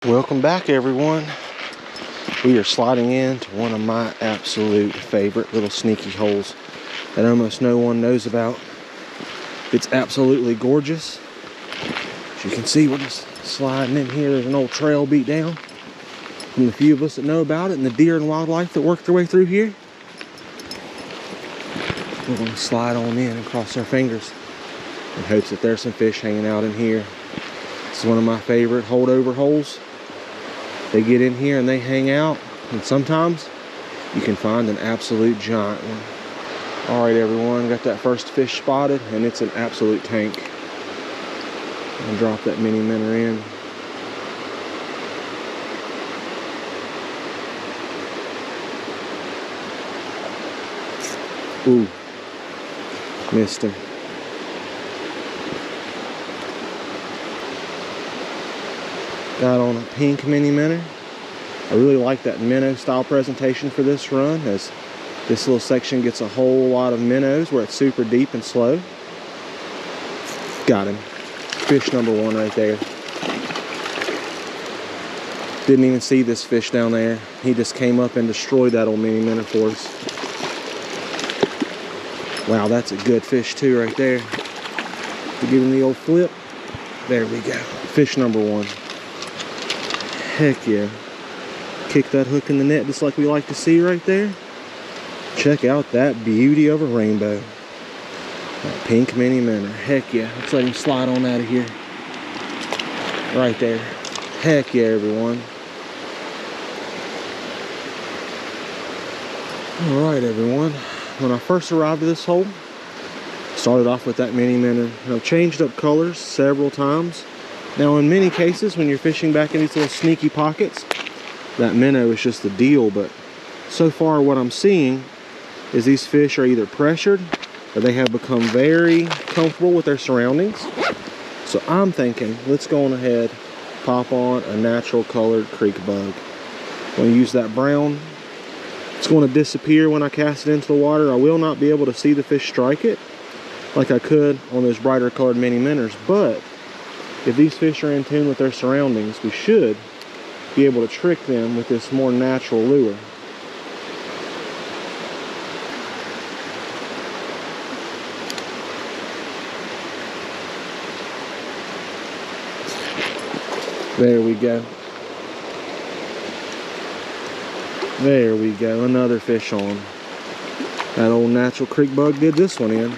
Welcome back, everyone. We are sliding into one of my absolute favorite little sneaky holes that almost no one knows about. It's absolutely gorgeous. As you can see, we're just sliding in here. There's an old trail beat down from the few of us that know about it and the deer and wildlife that work their way through here. We're going to slide on in and cross our fingers in hopes that there's some fish hanging out in here. This is one of my favorite holdover holes. They get in here and they hang out, and sometimes you can find an absolute giant one. All right, everyone, got that first fish spotted, and it's an absolute tank. I'll drop that mini minnow in. Ooh, missed her. Got on a pink mini minnow. I really like that minnow style presentation for this run, as this little section gets a whole lot of minnows where it's super deep and slow. Got him. Fish number one right there. Didn't even see this fish down there. He just came up and destroyed that old mini minnow for us. Wow, that's a good fish too right there. To give him the old flip. There we go. Fish number one. Heck yeah. Kick that hook in the net just like we like to see right there. Check out that beauty of a rainbow. That pink mini minnow. Heck yeah. Let's let him slide on out of here. Right there. Heck yeah, everyone. Alright, everyone. When I first arrived at this hole, started off with that mini minnow. I've changed up colors several times. Now, in many cases, when you're fishing back in these little sneaky pockets, that minnow is just the deal. But so far, what I'm seeing is these fish are either pressured or they have become very comfortable with their surroundings. So I'm thinking, let's go on ahead, pop on a natural colored creek bug. I'm going to use that brown. It's going to disappear when I cast it into the water. I will not be able to see the fish strike it like I could on those brighter colored mini minnows, but if these fish are in tune with their surroundings, we should be able to trick them with this more natural lure. There we go. There we go, another fish on. That old natural creek bug did this one in.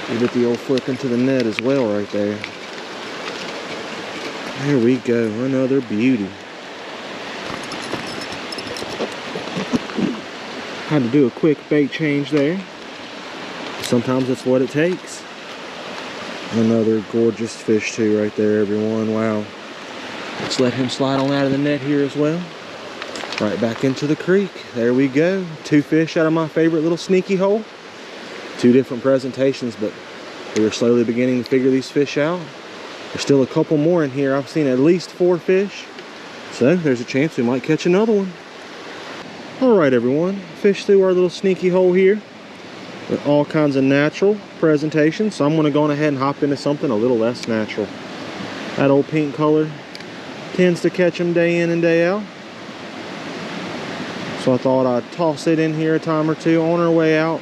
Give it the old flip into the net as well right there. There we go, another beauty. Had to do a quick bait change there. Sometimes that's what it takes. Another gorgeous fish too right there, everyone. Wow. Let's let him slide on out of the net here as well. Right back into the creek. There we go. Two fish out of my favorite little sneaky hole. Two different presentations, but we are slowly beginning to figure these fish out. There's still a couple more in here. I've seen at least 4 fish. So there's a chance we might catch another one. Alright, everyone. Fish through our little sneaky hole here with all kinds of natural presentations. So I'm going to go on ahead and hop into something a little less natural. That old pink color tends to catch them day in and day out. So I thought I'd toss it in here a time or two on our way out.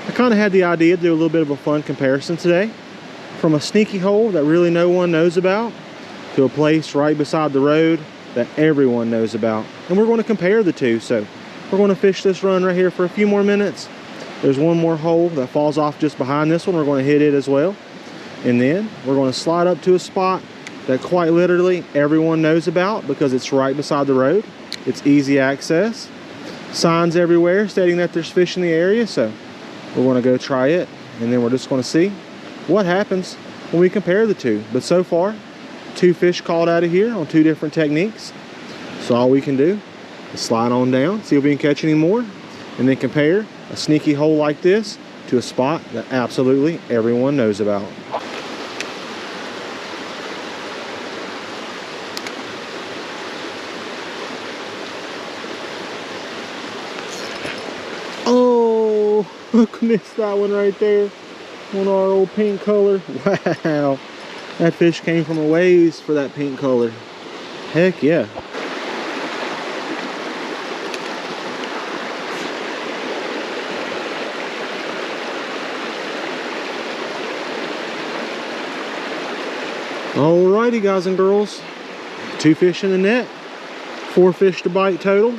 I kind of had the idea to do a little bit of a fun comparison today. From a sneaky hole that really no one knows about to a place right beside the road that everyone knows about. And we're going to compare the two. So we're going to fish this run right here for a few more minutes. There's one more hole that falls off just behind this one. We're going to hit it as well. And then we're going to slide up to a spot that quite literally everyone knows about because it's right beside the road. It's easy access. Signs everywhere stating that there's fish in the area. So we're going to go try it, and then we're just going to see what happens when we compare the two. But so far, 2 fish caught out of here on 2 different techniques. So all we can do is slide on down, see if we can catch any more, and then compare a sneaky hole like this to a spot that absolutely everyone knows about. Oh, look, missed that one right there on our old pink color. Wow. That fish came from a ways for that pink color. Heck yeah. Alrighty guys and girls, 2 fish in the net, 4 fish to bite total,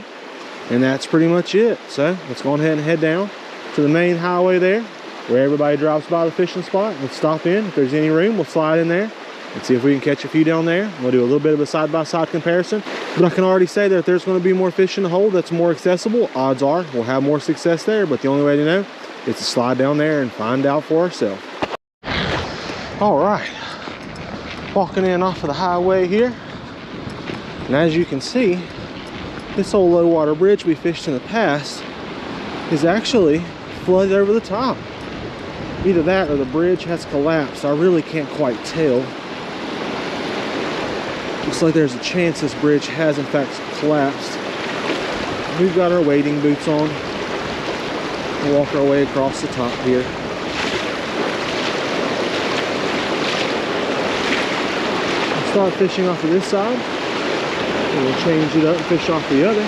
and that's pretty much it. So let's go ahead and head down to the main highway there where everybody drops by the fishing spot. Let's stop in. If there's any room, we'll slide in there and see if we can catch a few down there. We'll do a little bit of a side-by-side comparison, but I can already say that if there's going to be more fish in the hole that's more accessible, odds are we'll have more success there. But the only way to know is to slide down there and find out for ourselves. All right, walking in off of the highway here, and as you can see, this old low water bridge we fished in the past is actually flooded over the top. Either that or the bridge has collapsed. I really can't quite tell. Looks like there's a chance this bridge has in fact collapsed. We've got our wading boots on. We'll walk our way across the top here. We'll start fishing off of this side. And we'll change it up and fish off the other.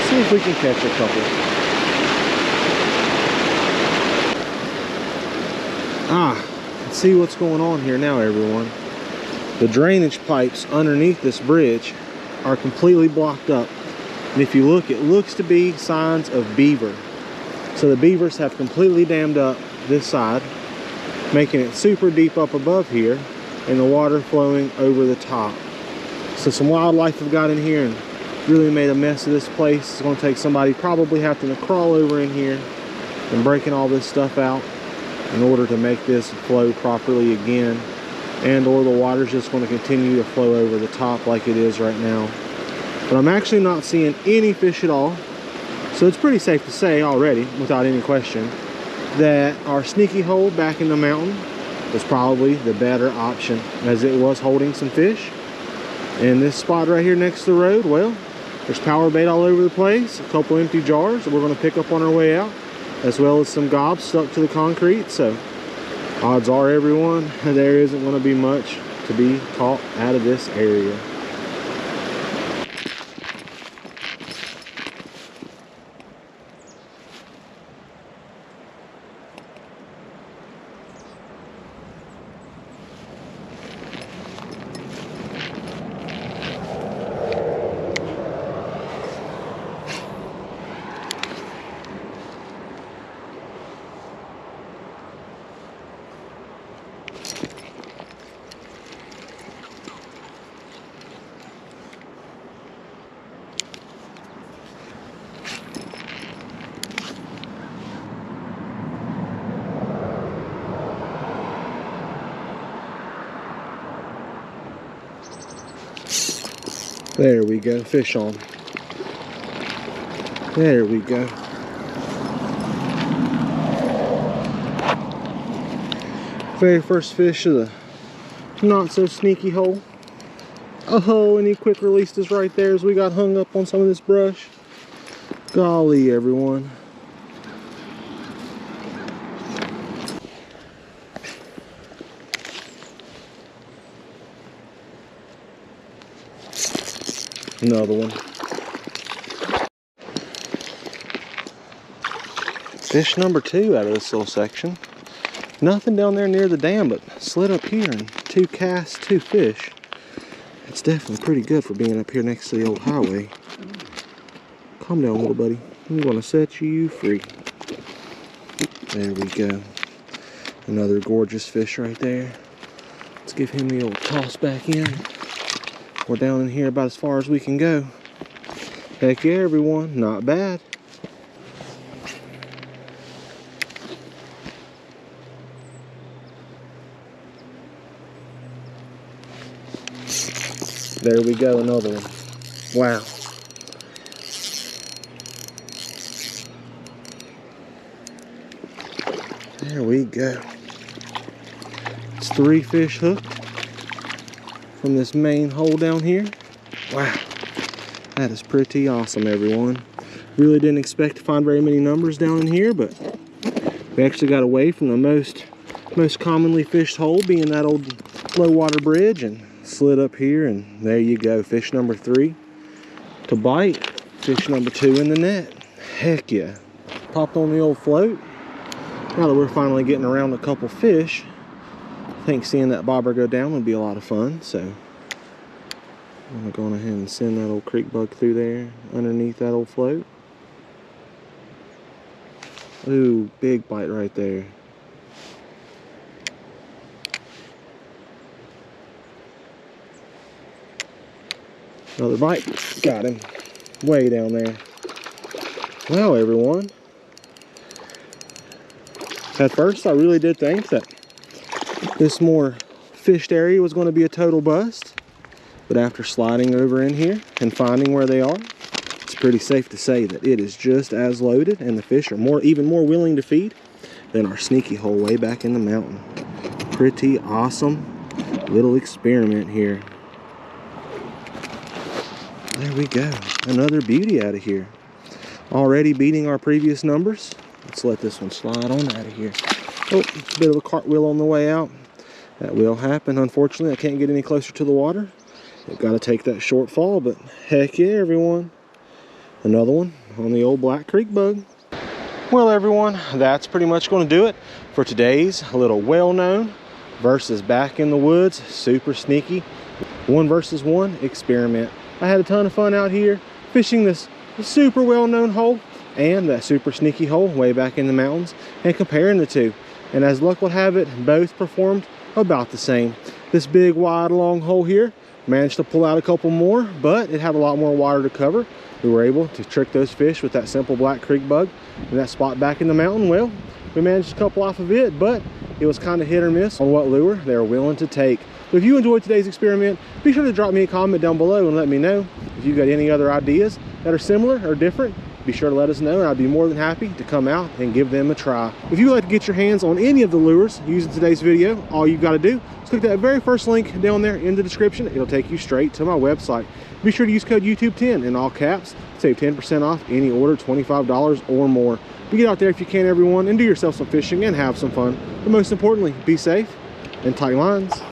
See if we can catch a couple. Let's see what's going on here now, everyone. The drainage pipes underneath this bridge are completely blocked up. And if you look, it looks to be signs of beaver. So the beavers have completely dammed up this side, making it super deep up above here, and the water flowing over the top. So some wildlife have got in here and really made a mess of this place. It's going to take somebody probably having to crawl over in here and breaking all this stuff out in order to make this flow properly again, and or the water's just going to continue to flow over the top like it is right now. But I'm actually not seeing any fish at all, so it's pretty safe to say already, without any question, that our sneaky hole back in the mountain was probably the better option, as it was holding some fish. And this spot right here next to the road, well, there's power bait all over the place, a couple empty jars that we're going to pick up on our way out, as well as some gobs stuck to the concrete. So odds are, everyone, there isn't going to be much to be caught out of this area. There we go, fish on. There we go. Very first fish of the not so sneaky hole. Oh, and he quick released us right there as we got hung up on some of this brush. Golly, everyone. Another one. Fish number 2 out of this little section. Nothing down there near the dam, but slid up here and 2 casts, 2 fish. It's definitely pretty good for being up here next to the old highway. Calm down, little buddy. I'm gonna set you free. There we go. Another gorgeous fish right there. Let's give him the old toss back in. We're down in here about as far as we can go. Heck yeah, everyone, not bad. There we go, another one. Wow. There we go. It's 3 fish hooked from this main hole down here. Wow, that is pretty awesome, everyone. Really didn't expect to find very many numbers down in here, but we actually got away from the most Most commonly fished hole being that old low water bridge, and slid up here, and there you go. Fish number 3 to bite. Fish number 2 in the net. Heck yeah. Popped on the old float. Now that we're finally getting around a couple fish, I think seeing that bobber go down would be a lot of fun. So I'm gonna go on ahead and send that old creek bug through there underneath that old float. Ooh, big bite right there. Another bite. Got him. Way down there. Well, everyone. At first, I really did think that this more fished area was going to be a total bust. But after sliding over in here and finding where they are, it's pretty safe to say that it is just as loaded, and the fish are even more willing to feed than our sneaky hole way back in the mountain. Pretty awesome little experiment here. There we go. Another beauty out of here. Already beating our previous numbers. Let's let this one slide on out of here. Oh, a bit of a cartwheel on the way out. That will happen. Unfortunately, I can't get any closer to the water. I've got to take that short fall, but heck yeah, everyone. Another one on the old black creek bug. Well, everyone, that's pretty much going to do it for today's little well-known versus back in the woods, super sneaky 1 versus 1 experiment. I had a ton of fun out here fishing this super well-known hole and that super sneaky hole way back in the mountains and comparing the two. And as luck would have it, both performed about the same. This big, wide, long hole here managed to pull out a couple more, but it had a lot more water to cover. We were able to trick those fish with that simple black creek bug. And that spot back in the mountain, well, we managed to couple off of it, but it was kind of hit or miss on what lure they were willing to take. So if you enjoyed today's experiment, be sure to drop me a comment down below and let me know if you've got any other ideas that are similar or different. Be sure to let us know, and I'd be more than happy to come out and give them a try. If you'd like to get your hands on any of the lures using today's video, all you've got to do is click that very first link down there in the description. It'll take you straight to my website. Be sure to use code YouTube10 in all caps. Save 10% off any order $25 or more. But get out there if you can, everyone, and do yourself some fishing and have some fun. But most importantly, be safe and tight lines.